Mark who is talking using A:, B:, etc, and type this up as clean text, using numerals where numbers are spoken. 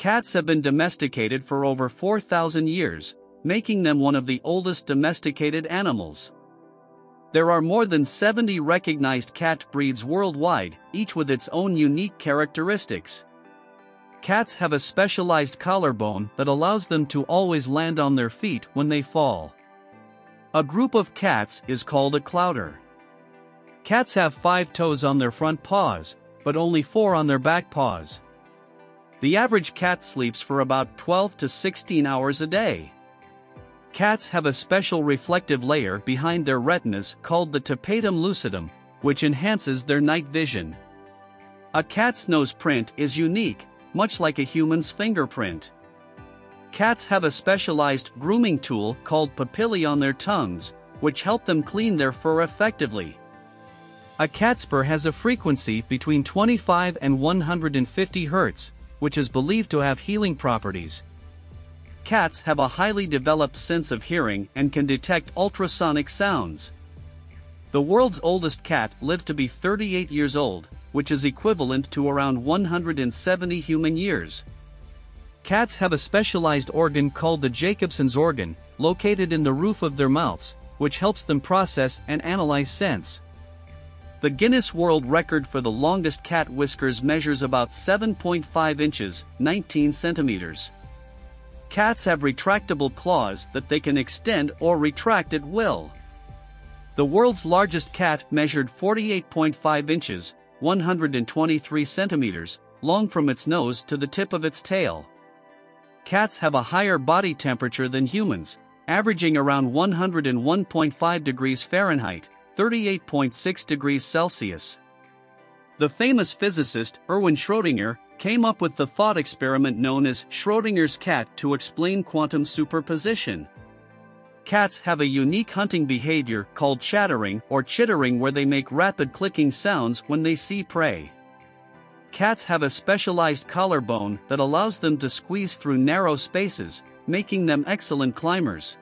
A: Cats have been domesticated for over 4,000 years, making them one of the oldest domesticated animals. There are more than 70 recognized cat breeds worldwide, each with its own unique characteristics. Cats have a specialized collarbone that allows them to always land on their feet when they fall. A group of cats is called a clouder. Cats have 5 toes on their front paws, but only 4 on their back paws. The average cat sleeps for about 12 to 16 hours a day. Cats have a special reflective layer behind their retinas called the tapetum lucidum, which enhances their night vision. A cat's nose print is unique, much like a human's fingerprint. Cats have a specialized grooming tool called papillae on their tongues, which help them clean their fur effectively. A cat's purr has a frequency between 25 and 150 Hz, which is believed to have healing properties. Cats have a highly developed sense of hearing and can detect ultrasonic sounds. The world's oldest cat lived to be 38 years old, which is equivalent to around 170 human years. Cats have a specialized organ called the Jacobson's organ, located in the roof of their mouths, which helps them process and analyze scents. The Guinness World Record for the longest cat whiskers measures about 7.5 inches, 19 centimeters. Cats have retractable claws that they can extend or retract at will. The world's largest cat measured 48.5 inches, 123 centimeters, long from its nose to the tip of its tail. Cats have a higher body temperature than humans, averaging around 101.5 degrees Fahrenheit, 38.6 degrees Celsius. The famous physicist Erwin Schrödinger came up with the thought experiment known as Schrödinger's cat to explain quantum superposition. Cats have a unique hunting behavior called chattering or chittering, where they make rapid clicking sounds when they see prey. Cats have a specialized collarbone that allows them to squeeze through narrow spaces, making them excellent climbers.